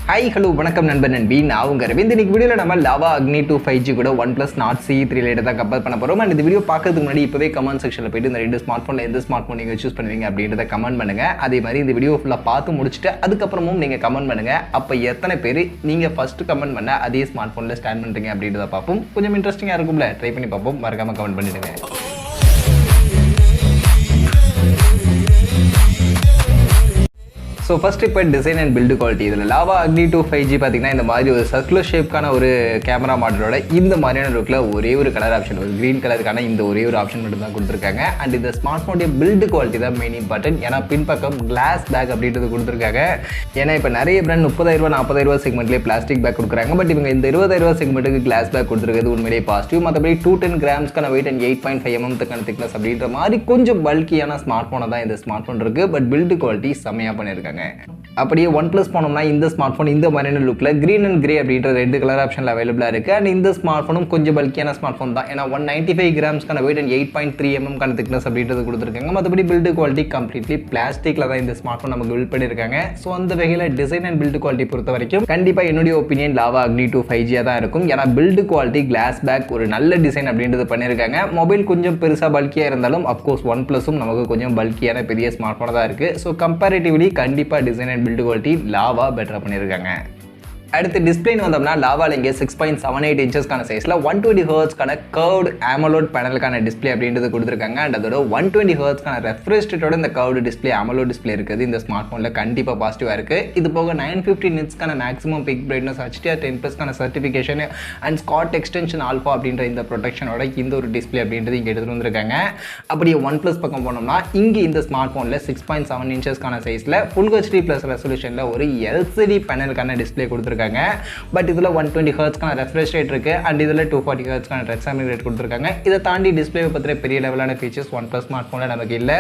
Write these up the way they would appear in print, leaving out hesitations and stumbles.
Hi hello வணக்கம் நண்பன் நண்பி நான் உங்கள் ரவீந்திர. இன்னைக்கு வீடியோவில் நம்ம லாவா அக்னி 2 5G கூட OnePlus Nord C3 லேட்டர் தான் கம்பேர் பண்ண போகிறோம். அண்ட் இந்த வீடியோ பார்க்கறதுக்கு முன்னாடி இப்போவே கமெண்ட் செக்ஷனில் போய்ட்டு இந்த ரெண்டு ஸ்மார்ட் ஃபோனில் எந்த ஸ்மார்ட் ஃபோன் நீங்கள் சூஸ் பண்ணுவீங்க அப்படின்றத கமெண்ட் பண்ணுங்கள். அதே மாதிரி இந்த வீடியோ ஃபுல்லாக பார்த்து முடிச்சுட்டு அதுக்கப்புறமும் நீங்கள் கமெண்ட் பண்ணுங்கள். அப்போ எத்தனை பேர் நீங்கள் ஃபஸ்ட்டு கமெண்ட் பண்ண அதே ஸ்மார்ட் ஃபோனில் ஸ்டாண்ட் பண்ணுறீங்க அப்படின்றத பார்ப்போம். கொஞ்சம் இன்ட்ரெஸ்டிங்காக இருக்கும்ல, ட்ரை பண்ணி பார்ப்போம். மறக்காமல் கமெண்ட் பண்ணிடுங்க. ஸோ ஃபஸ்ட் இப்போ டிசைன் அண்ட் பில்டு குவாலிட்டி. இதில் லாவா அக்னி 2 5G பார்த்தீங்கன்னா இந்த மாதிரி ஒரு சர்க்குலர் ஷேப்க்கான ஒரு கேமரா மாடலோட இந்த மாதிரியான லுக்கில் ஒரே ஒரு கலர் ஆப்ஷன், ஒரு க்ரீன் கலருக்கான இந்த ஒரே ஒரு ஆப்ஷன் மட்டும் தான் கொடுத்துருக்காங்க. அண்ட் இந்த ஸ்மார்ட் ஃபோனுடைய பில்டு குவாலிட்டி தான் மெயின் இம்பார்ட்டன்ட். ஏன்னா பின்பக்கம் கிளாஸ் பேக் அப்படின்றது கொடுத்துருக்காங்க. ஏன்னா இப்போ நிறைய பிராண்ட் 30,000 40,000 செக்மெண்ட்லேயே பிளாஸ்டிக் பேக் கொடுக்குறாங்க. பட் இவங்க இந்த 20,000 செக்மெண்ட்டுக்கு கிளாஸ் பேக் கொடுத்துருக்கிறது உண்மையிலேயே பாசிட்டிவ். மற்றபடி 210 கிராம்ஸ்க்கான வெயிட் அண்ட் 8.5 mm திக்னஸ் அப்படின்ற மாதிரி கொஞ்சம் பல்கியான ஸ்மார்ட் ஃபோனை தான் இந்த ஸ்மார்ட் ஃபோன் இருக்குது. பட் பில்டு குவாலிட்டி செம்மையாக பண்ணியிருக்காங்க. அப்படியே OnePlus போனோம்னா இந்த ஸ்மார்ட் ஃபோன் இந்த மாதிரியான லுக்கில் க்ரீன் அண்ட் கிரே அப்படின்ற ரெண்டு கலர் ஆப்ஷனில் அவைலபிளாக இருக்குது. அண்ட் இந்த ஸ்மார்ட் ஃபோனும் கொஞ்சம் பல்கியான ஸ்மார்ட் ஃபோன் தான். ஏன்னா 195 கிராம்ஸ்க்கான வெயிட் அண்ட் 8.3 mm திக்னஸ் அப்படின்றது கொடுத்துருக்காங்க. மற்றபடி பில்டு குவாலிட்டி கம்ப்ளீட்லி பிளாஸ்டிக்கில் தான் இந்த ஸ்மார்ட் ஃபோன் நமக்கு பில்ட் பண்ணியிருக்காங்க. ஸோ அந்த வகையில் டிசைன் அண்ட் பில்டு குவாலிட்டி பொறுத்த வரைக்கும் கண்டிப்பாக என்னுடைய ஒப்பீனியன் லாவா அக்னி 2 5G தான் இருக்கும். ஏன்னா பில்டு குவாலிட்டி கிளாஸ் பேக் ஒரு நல்ல டிசைன் அப்படின்றது பண்ணியிருக்காங்க. மொபைல் கொஞ்சம் பெருசாக பல்கியாக இருந்தாலும் அப்கோர்ஸ் OnePlusம் நமக்கு கொஞ்சம் பல்கியான பெரிய ஸ்மார்ட் ஃபோனாக தான் இருக்குது. ஸோ கம்பேரிட்டிவ்லி கண்டிப்பாக design and build quality Lava பெட்டராக பண்ணியிருக்காங்க. அடுத்து டிஸ்பிளேன்னு வந்தோம்னா லாவாவில் இங்கே 6.78 இன்ச்சஸ்க்கான சைஸில் 120 ஹர்ட்ஸ்க்கான கர்வ்டு AMOLED பேனலுக்கான டிஸ்பிளே அப்படின்றது கொடுத்துருக்காங்க. அண்ட் அதோட 120 ஹர்ட்ஸ்க்கான ரெஃப்ரெஷ் ரேட்டோட இந்த கர்வ்டு டிஸ்பிளே AMOLED டிஸ்பிளே இருக்குது இந்த ஸ்மார்ட் ஃபோனில் கண்டிப்பாக பாசிட்டிவாக இருக்குது. இது போக 950 நிட்ஸ்க்கான மேக்ஸிமம் பிக் பிரைட்னஸ், HDR10+க்கான certification and Schott Xensation Alpha அப்படின்ற இந்த ப்ரொடெக்ஷனோட இந்த ஒரு டிஸ்பிளே அப்படின்றது இங்கே எடுத்துகிட்டு வந்திருக்காங்க. அப்படியே OnePlus பக்கம் போனோம்னா இங்கே இந்த ஸ்மார்ட் ஃபோனில் 6.7 இன்ச்சஸ்க்கான சைஸில் ஃபுல் HD+ ரெசல்யூஷனில் ஒரு LCD பேனலுக்கான டிஸ்பிளே கொடுத்துருக்காங்க. பட் இதில் 120 ஹர்ட்ஸ்க்கான ரெஃப்ரெஷ் ரேட் இருக்குது. அண்ட் இதில் 240 ஹர்ட்ஸ்க்கான டச் சாம்பிளிங் ரேட் கொடுத்துருக்காங்க. இதை தாண்டி டிஸ்பிளேவை பற்றின பெரிய லெவலான ஃபீச்சர்ஸ் OnePlus ஸ்மார்ட் ஃபோனில் நமக்கு இல்லை.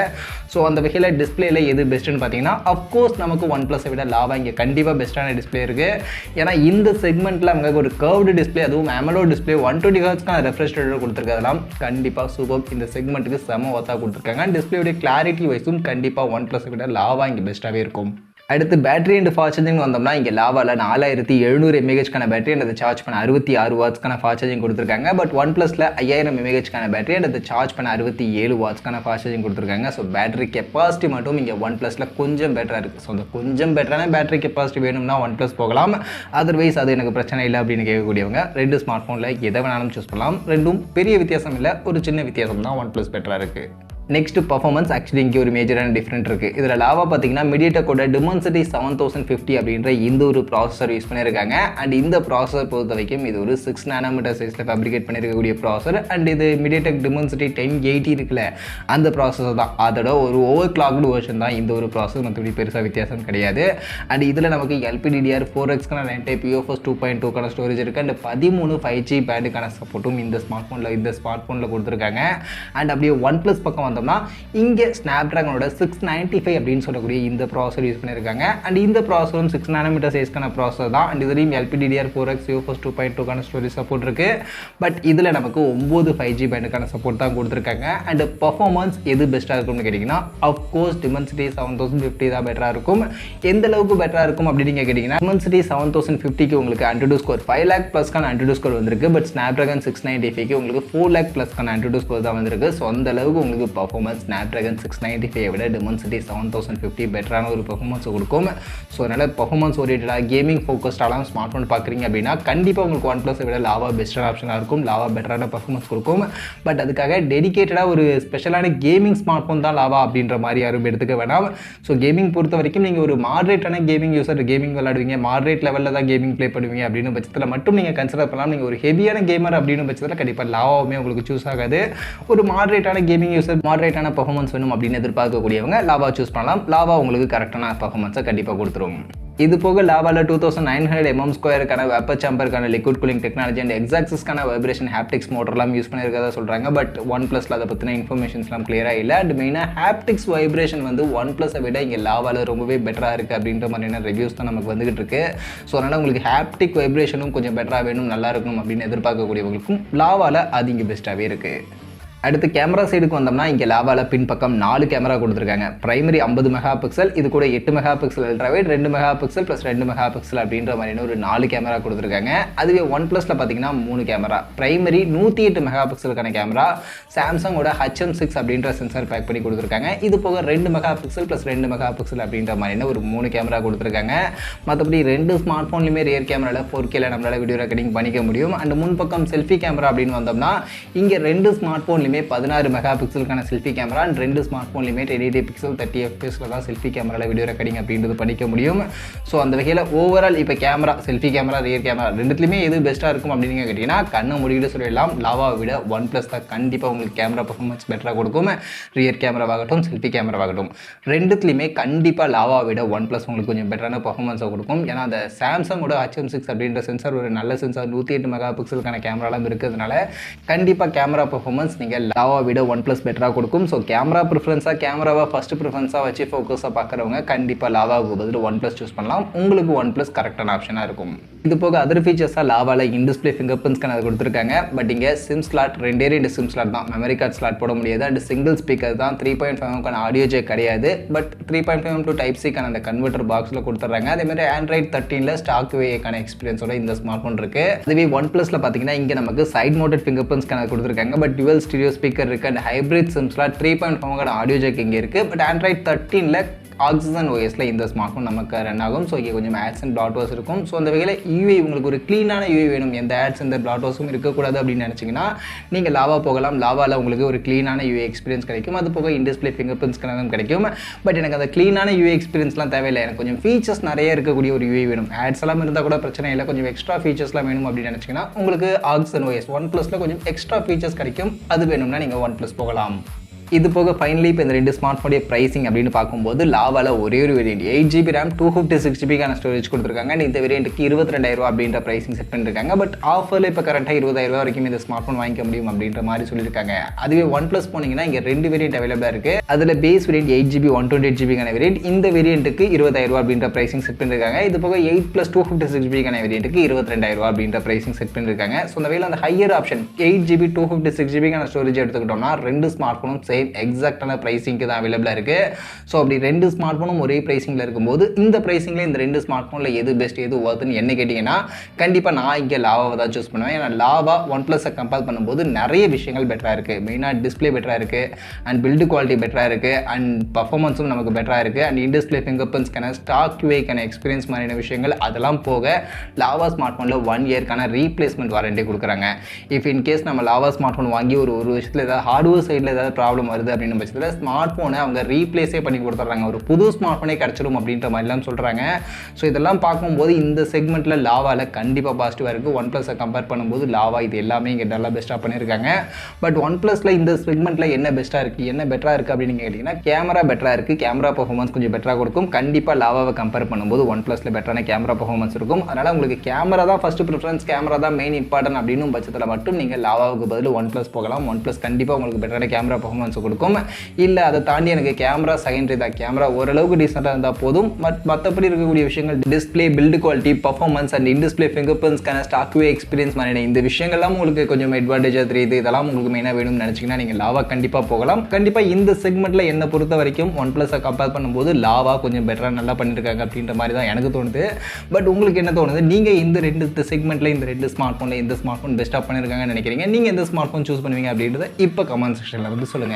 ஸோ அந்த வகையில் டிஸ்பிளேல எது பெஸ்ட்டுன்னு பார்த்தீங்கன்னா அஃப்கோர்ஸ் நமக்கு OnePlus விட லாவா இங்கே கண்டிப்பாக பெஸ்ட்டான டிஸ்பிளே இருக்குது. ஏன்னா இந்த செக்மெண்ட்டில் நமக்கு ஒரு கர்வ்டு டிஸ்பிளே, அதுவும் AMOLED டிஸ்பிளே 120 ஹர்ட்ஸ்க்கான ரெஃப்ரெஷ் ரேட் கொடுத்துருக்கிறதுலாம் கண்டிப்பாக சூப்பர். இந்த செக்மெண்ட்டுக்கு செம ஒர்த்தாக கொடுத்துருக்காங்க. டிஸ்பிளேயோட கிளாரிட்டி வைஸும் கண்டிப்பாக OnePlus விட லாவா இங்கே பெஸ்ட்டாகவே இருக்கும். அடுத்து பேட்டரி அண்ட் ஃபாஸ்ட் சார்ஜிங் வந்தோம்னா இங்கே லாவாவில் 4700 mAhக்கான பேட்டரி அண்ட் அதை சார்ஜ் பண்ண 66 வாட்ஸ்க்கான ஃபாஸ்ட் சார்ஜிங் கொடுத்துருக்காங்க. பட் OnePlusல 5000 mAhக்கான பேட்டரி அண்ட் அதை சார்ஜ் பண்ண 67 வாட்ஸ்க்கான ஃபாஸ்ட் சார்ஜிங் கொடுத்துருக்காங்க. ஸோ பேட்டரி கெப்பாசிட்டி மட்டும் இங்கே OnePlusல கொஞ்சம் பெட்டராக இருக்குது. ஸோ அந்த கொஞ்சம் பெட்டரான பேட்டரி கெப்பாசிட்டி வேணும்னா OnePlus போகலாம். அதர்வைஸ் அது எனக்கு பிரச்சனை இல்லை அப்படின்னு கேட்கக்கூடியவங்க ரெண்டு ஸ்மார்ட் ஃபோனில் எதை வேணாலும் சூஸ் பண்ணலாம். ரெண்டும் பெரிய வித்தியாசம் இல்லை, ஒரு சின்ன வித்தியாசம் தான் OnePlus பெட்டராக இருக்குது. Next performance. ஆக்சுவலி இங்கே ஒரு மேஜரான டிஃப்ரெண்ட் இருக்குது. இதில் லாவா பார்த்தீங்கன்னா மீடியாடெக்கோட Dimensity 7050 அப்படின்ற இந்த ஒரு ப்ராசஸர் யூஸ் பண்ணியிருக்காங்க. அண்ட் இந்த ப்ராசஸர் பொறுத்த வரைக்கும் இது ஒரு 6 nm சைஸில் ஃபேப்ரிகேட் பண்ணியிருக்கக்கூடிய ப்ராசஸர். அண்ட் இது மீடியாடெக் Dimensity 1080 இருக்குல்ல அந்த ப்ராசஸர் தான். அதோட ஒரு ஓவர் கிளாக்டு வெர்ஷன் தான் இந்த ஒரு ப்ராசஸர். மற்றபடி பெருசாக வித்தியாசம் கிடையாது. அண்ட் இதில் நமக்கு LPDDR4X லைன் UFS 2.2க்கான ஸ்டோரேஜ் இருக்குது. அண்ட் 13 5G பேண்டுக்கான சப்போர்ட்டும் இந்த ஸ்மார்ட் ஃபோனில் கொடுத்துருக்காங்க. அண்ட் அப்படியே OnePlus பக்கம் வந்தோம்னா இங்கே ஸ்னாப்டிராகனோட 695 அப்படின்னு சொல்லக்கூடிய இந்த ப்ராசஸர் யூஸ் பண்ணியிருக்காங்க. அண்ட் இந்த ப்ராசஸரும் 6 nm சைஸ்க்கான ப்ராசஸர் தான். அண்ட் இதுலேயும் LPDDR4X UFS 2.2க்கான ஸ்டோரேஜ் சப்போர்ட் இருக்குது. பட் இதில் நமக்கு 9 5G பேண்டுக்கான சப்போர்ட் தான் கொடுத்துருக்காங்க. அண்ட் பர்ஃபார்மன்ஸ் எது பெஸ்ட்டாக இருக்கும்னு கேட்டிங்கன்னா அஃப்கோர்ஸ் Dimensity 7050 தான் பெட்டராக இருக்கும். எந்த அளவுக்கு பெட்டராக இருக்கும் அப்படின்னு கேட்டிங்கன்னா Dimensity 7050க்கு உங்களுக்கு AnTuTu ஸ்கோர் 5 lakh +க்கான AnTuTu ஸ்கோர் வந்திருக்கு. பட் ஸ்னாப்டிராகன் 695க்கு உங்களுக்கு 4 lakh +க்கான AnTuTu ஸ்கோர் தான் வந்திருக்கு. ஸோ அந்த அளவுக்கு உங்களுக்கு பர்ஃபார்மன்ஸ் ஸ்னாப்டிராகன் 695 விட Dimensity 7050 பெட்டரான ஒரு பர்ஃபார்மன்ஸ் கொடுக்கும். ஸோ அதனால் பர்ஃபார்மன்ஸ் ஓரியன்டாக கேமிங் ஃபோக்கஸ்டாலாம் ஸ்மார்ட் ஃபோன் பார்க்குறீங்க அப்படின்னா கண்டிப்பாக உங்களுக்கு OnePlus விட லாவா பெஸ்ட்டான ஆப்ஷனாக இருக்கும். லாவா பெட்டரான பர்ஃபார்மன்ஸ் கொடுக்கும். பட் அதுக்காக டெடிகேட்டடாக ஒரு ஸ்பெஷலான கேமிங் ஸ்மார்ட் ஃபோன் தான் லாவா அப்படின்ற மாதிரி யாரும் எடுத்துக்க வேணாம். ஸோ கேமிங் பொறுத்த வரைக்கும் நீங்கள் ஒரு மாட்ரேட்டான கேமிங் யூஸர், கேமிங் விளையாடுவீங்க, மாட்ரேட் லெவலில் தான் கேமிங் ப்ளே பண்ணுவீங்க அப்படின்னு பட்சத்தில் மட்டும் நீங்கள் கன்சிடர் பண்ணலாம். நீங்கள் ஒரு ஹெவியான கேமர் அப்படின்னு பட்சத்தில் கண்டிப்பாக லாவாவுமே உங்களுக்கு சூஸ் ஆகாது. ஒரு மாட்ரேட்டான கேமிங் யூஸர், மாட்ரேட்டான பர்ஃபார்மன்ஸ் வேணும் அப்படின்னு எதிர்பார்க்கக்கூடியவங்க லாவா சூஸ் பண்ணலாம். லாவா உங்களுக்கு கரெக்டான பர்ஃபார்மன்ஸை கண்டிப்பாக கொடுத்துரும். இது போக லாவாவில் 2900 mm² வெப்பர் சாம்பருக்கான லிக்விட் கூலிங் டெக்னாலஜி அண்ட் எக்ஸாக்சிஸ்க்கான வைப்ரேஷன் ஹாப்டிக்ஸ் மோட்டர்லாம் யூஸ் பண்ணியிருக்கதா சொல்கிறாங்க. பட் OnePlusல அதை பற்றின இன்ஃபர்மேஷன்ஸ்லாம் கிளியராக இல்லை. அண்ட் மெயினாக ஹாப்டிக்ஸ் வைப்ரேஷன் வந்து OnePlusஸை விட இங்கே லாவாவில் ரொம்பவே பெட்டராக இருக்குது அப்படின்ற மாதிரியான ரிவ்யூஸ் தான் நமக்கு வந்துகிட்டு இருக்கு. ஸோ அதனால் உங்களுக்கு ஹாப்டிக் வைப்ரேஷனும் கொஞ்சம் பெட்டராக வேணும், நல்லா இருக்கணும் அப்படின்னு எதிர்பார்க்கக்கூடியவங்களுக்கும் லாவாவில் அது இங்கே பெஸ்ட்டாகவே இருக்குது. அடுத்து கேமரா சைடுக்கு வந்தோம்னா இங்கே லாவாவில் பின்பக்கம் 4 கேமரா கொடுத்துருக்காங்க. பிரைமரி 50 மெகா பிக்சல், இது கூட 8 mega pixel ultrawide, 2 mega pixel plus 2 mega pixel அப்படின்ற மாதிரியான ஒரு 4 கேமரா கொடுத்துருக்காங்க. அதுவே OnePlusல பார்த்தீங்கன்னா 3 கேமரா. பிரைமரி 108 மெகா பிக்சலுக்கான கேமரா, சாம்சங்கோட HM6 அப்படின்ற சென்சார் பேக் பண்ணி கொடுத்துருக்காங்க. இது போக 2 mega pixel plus 2 mega pixel அப்படின்ற மாதிரியான ஒரு 3 கேமரா கொடுத்துருக்காங்க. மற்றபடி 2 ஸ்மார்ட் ஃபோன்லையுமே ரியர் கேமராவில் 4Kல நம்மளால் வீடியோ ரெக்கார்டிங் பண்ணிக்க முடியும். அண்ட் முன்பக்கம் செல்ஃபி கேமரா அப்படின்னு வந்தோம்னா இங்கே 2 ஸ்மார்ட் ஃபோன்லையுமே 16 மெகா பிக்சலுக்கான செல்ஃபி கேமரா அண்ட் 2 ஸ்மார்ட் ஃபோன்லையுமே 1080 பிக்சல் 30 fps தான் செல்ஃபி கேமராவில் வீடியோ ரெக்கார்டிங் அப்படின்றது பண்ணிக்க முடியும். ஸோ அந்த வகையில் ஓவரால் இப்போ camera, selfie camera, rear camera ரெண்டுத்துலையுமே எது பெஸ்ட்டாக இருக்கும் அப்படின்னு கேட்டிங்கன்னா கண்ணை மூடிட்டு சொல்லிடலாம் லாவாவை விட OnePlus தான் கண்டிப்பாக உங்களுக்கு கேமரா பர்ஃபார்மன்ஸ் பெட்டராக கொடுக்கும். ரியர் கேமராவாகட்டும் செல்ஃபி கேமராவாகட்டும் ரெண்டுத்துலையுமே கண்டிப்பாக லாவாவை விட OnePlus உங்களுக்கு கொஞ்சம் பெட்டரான பர்ஃபார்மன்ஸை கொடுக்கும். ஏன்னா அந்த சாம்சங்கோட HM6 அப்படின்ற சென்சார் ஒரு நல்ல சென்சார் 108 மெகா பிக்சலுக்கான கேமராலாம் இருக்கிறதுனால கண்டிப்பாக கேமரா பர்ஃபார்மன்ஸ் நீங்கள் லாவா விட OnePlus பெட்டராக கொடுக்கும். ஸோ கேமரா ப்ரிஃபரன்ஸாக கேமராவை ஃபஸ்ட்டு ப்ரிஃபரன்ஸாக வச்சு ஃபோக்கஸாக பார்க்குறவங்க கண்டிப்பாக லாவாவுக்கு பதில் OnePlus சூஸ் பண்ணலாம். உங்களுக்கு OnePlus கரெக்டான ஆப்ஷனாக இருக்கும். இது போக அதர் ஃபீச்சர்ஸாக லாவாவில் இன்டிஸ்பிளே ஃபிங்கர் பிரிண்ட்ஸ்க்கான அது கொடுத்துருக்காங்க. பட் இங்கே சிம் ஸ்லாட் 2 சிம் ஸ்லாட் தான், மெமரி கார்டு ஸ்லாட் போட முடியாது. அண்ட் சிங்கிள் ஸ்பீக்கர் தான், 3.5 ஆடியோ ஜேக் கிடையாது. பட் 3.5 to Type-C அந்த கன்வெர்டர் பாக்ஸில் கொடுத்துட்றாங்க. அதேமாதிரி Android 13ல ஸ்டாக் வேக்கான எக்ஸ்பீரியன்ஸோட இந்த ஸ்மார்ட் ஃபோன் இருக்குது. அதுவே OnePlusல பார்த்தீங்கன்னா இங்கே நமக்கு சைட் மவுண்டட் ஃபிங்கர் பிரிண்ட்ஸ்க்கான கொடுத்துருக்காங்க. பட் டுவல் ஸ்டீரியோ ஸ்பீக்கர் இருக்குது and hybrid SIM slot 3.5 audio jack இங்கே இருக்குது. பட் Android 13ல ஆக்சிஜன் ஓஎஸ்ல இந்த ஸ்மார்ட் ஃபோன் நமக்கு ரன் ஆகும். ஸோ இங்கே கொஞ்சம் ஆட்ஸ் அண்ட் பிளாட்வாஸ் இருக்கும். ஸோ அந்த வகையில் யூஐ உங்களுக்கு ஒரு க்ளீனான யூஐ வேணும், எந்த ஆட்ஸ் இந்த பிளாட்வாஸும் இருக்கக்கூடாது அப்படின்னு நினச்சிங்கன்னா நீங்கள் லாவா போகலாம். லாவாவில் உங்களுக்கு ஒரு க்ளீனான யூஐ எக்ஸ்பீரியன்ஸ் கிடைக்கும். அது போக இன்டிஸ்பிளே ஃபிங்கர் பிரிண்ட்ஸ்க்கான கிடைக்கும். பட் எனக்கு அந்த க்ளீனான யூஐ எக்ஸ்பீரியன்ஸ்லாம் தேவையில்லை, எனக்கு கொஞ்சம் ஃபீச்சர்ஸ் நிறைய இருக்கக்கூடிய ஒரு யூஐ வேணும். ஆட்ஸ் எல்லாம் இருந்தால் கூட பிரச்சனை இல்லை, கொஞ்சம் எக்ஸ்ட்ரா ஃபீச்சர்ஸ்லாம் வேணும் அப்படின்னு நினச்சிங்கன்னா உங்களுக்கு ஆக்சிஜன் ஓஎஸ் OnePlusல கொஞ்சம் எக்ஸ்ட்ரா ஃபீச்சர்ஸ் கிடைக்கும். அது வேணும்னா நீங்கள் OnePlus போகலாம். இது போக ஃபைனலி இப்போ இந்த 2 ஸ்மார்ட் ஃபோனுடைய ப்ரைஸிங் அப்படின்னு பார்க்கும்போது லாவாவில் ஒரே ஒரு variant 8GB RAM 256GB storage கொடுத்துருக்காங்க. இந்த வேரியண்ட்டுக்கு 22,000 அப்படின்ற ப்ரைஸிங் செட் பண்ணியிருக்காங்க. பட் ஆஃபரில் இப்போ கரெக்டாக 20,000 வரைக்கும் இந்த ஸ்மார்ட் ஃபோன் வாங்கிக்க முடியும் அப்படின்ற மாதிரி சொல்லியிருக்காங்க. அதுவே OnePlus போனீங்கன்னா இங்கே 2 வேரியண்ட் அவைலபிளாக இருக்குது. அதில் base variant 8GB 128GB variant, இந்த வேரியண்ட்டுக்கு 20,000 அப்படின்ற ப்ரைஸிங் செட் பண்ணியிருக்காங்க. இது போக 8+ 256GB வேரியண்ட்டுக்கு 22,000 அப்படின்ற ப்ரைஸிங் செட் பண்ணியிருக்காங்க. ஸோ அந்த வேலை அந்த higher option 8GB 256GB storage எடுத்துக்கிட்டோம்னா 2 ஸ்மார்ட் ஃபோனும் சேம் எக்ஸாக்டான பிரைசிங்க்கு தான் அவைலபிளாக இருக்குது. ஸோ அப்படி 2 ஸ்மார்ட் ஃபோனும் ஒரே பிரைசிங்கில் இருக்கும்போது இந்த பிரைசிங்கில் இந்த 2 ஸ்மார்ட் ஃபோனில் எது பெஸ்ட் எது ஒர்த்துன்னு என்ன கேட்டிங்கன்னா கண்டிப்பாக நான் இங்கே லாவாவை தான் சூஸ் பண்ணுவேன். ஏன்னா லாவா OnePlusஸை கம்பேர் பண்ணும்போது நிறைய விஷயங்கள் பெட்டராக இருக்குது. மெயினாக டிஸ்பிளே பெட்டராக இருக்குது அண்ட் பில்டு குவாலிட்டி பெட்டராக இருக்குது அண்ட் பர்ஃபார்மன்ஸும் நமக்கு பெட்டராக இருக்குது அண்ட் இன்டிஸ்பிளே ஃபிங்கர் பிரிண்ட்ஸ்க்கான ஸ்டாக் வேக்கான எக்ஸ்பீரியன்ஸ் மாதிரியான விஷயங்கள் அதெல்லாம் போக லாவா ஸ்மார்ட் ஃபோனில் 1 இயர்க்கான ரீப்ளேஸ்மெண்ட் வாரண்டி கொடுக்குறாங்க. இஃப் இன்கேஸ் நம்ம லாவா ஸ்மார்ட் ஃபோன் வாங்கி ஒரு வருஷத்தில் ஏதாவது ஹார்ட்வேர் சைடில் ஏதாவது ப்ராப்ளம் வருது அப்படின்னு பட்சத்தில் ஸ்மார்ட் ஃபோனை அவங்க ரீப்ளேஸே பண்ணி கொடுத்துட்றாங்க, ஒரு புது ஸ்மார்ட் ஃபோனே கிடச்சிடும் அப்படின்ற மாதிரிலாம் சொல்கிறாங்க. ஸோ இதெல்லாம் பார்க்கும்போது இந்த செக்மெண்ட்டில் லாவாவில் கண்டிப்பாக பாசிட்டிவாக இருக்குது. OnePlusஸை கம்பேர் பண்ணும்போது லாவா இது எல்லாமே இங்கே நல்லா பெஸ்ட்டாக பண்ணியிருக்காங்க. பட் OnePlusல இந்த செக்மெண்ட்டில் என்ன பெஸ்ட்டாக இருக்குது என்ன பெட்டராக இருக்குது அப்படின்னு கேட்டிங்கன்னா கேமரா பெட்டராக இருக்குது, கேமரா பர்ஃபார்மன்ஸ் கொஞ்சம் பெட்டராக கொடுக்கும். கண்டிப்பாக லாவாவை கம்பேர் பண்ணும்போது OnePlusல பெட்டரான கேமரா பர்ஃபார்மன்ஸ் இருக்கும். அதனால் உங்களுக்கு கேமரா தான் ஃபஸ்ட்டு ப்ரிஃபரன்ஸ், கேமரா தான் மெயின் இம்பார்ட்டன்ட் அப்படின்னு பட்சத்தில் மட்டும் நீங்கள் லாவாவுக்கு பதில் OnePlus போகலாம். OnePlus கண்டிப்பாக உங்களுக்கு பெட்டரான கேமரா பர்ஃபார்மன்ஸ் கொடுக்கும். இல்லை அதை தாண்டி எனக்கு கேமரா செகண்டரி தான், கேமரா ஓரளவுக்கு டீசெண்டாக இருந்தால் போதும். மற்றபடி இருக்கக்கூடிய விஷயங்கள் display, build quality, performance and in display finger பிரிண்ட்ஸ்க்கான ஸ்டாக்வே எக்ஸ்பீரியன்ஸ் மாதிரியான இந்த விஷயங்கள்லாம் உங்களுக்கு கொஞ்சம் அட்வான்டேஜாக தெரியுது. இதெல்லாம் உங்களுக்கு மெயினாக வேணும்னு நினச்சிங்கன்னா நீங்கள் லாவா கண்டிப்பாக போகலாம். கண்டிப்பாக இந்த செக்மெண்ட்டில் என்னை பொறுத்த வரைக்கும் OnePlusஸை கம்பேர் பண்ணும்போது லாவா கொஞ்சம் பெட்டராக நல்லா பண்ணியிருக்காங்க அப்படின்ற மாதிரி தான் எனக்கு தோணுது. பட் உங்களுக்கு என்ன தோணுது? நீங்கள் இந்த 2 செக்மெண்ட்டில் இந்த 2 ஸ்மார்ட் ஃபோனில் இந்த ஸ்மார்ட் ஃபோன் பெஸ்ட்டாக பண்ணியிருக்காங்கன்னு நினைக்கிறீங்க? நீங்கள் எந்த ஸ்மார்ட் ஃபோன் சூஸ் பண்ணுவீங்க அப்படின்றத இப்போ கமெண்ட் செக்ஷனில் வந்து சொல்லுங்கள்.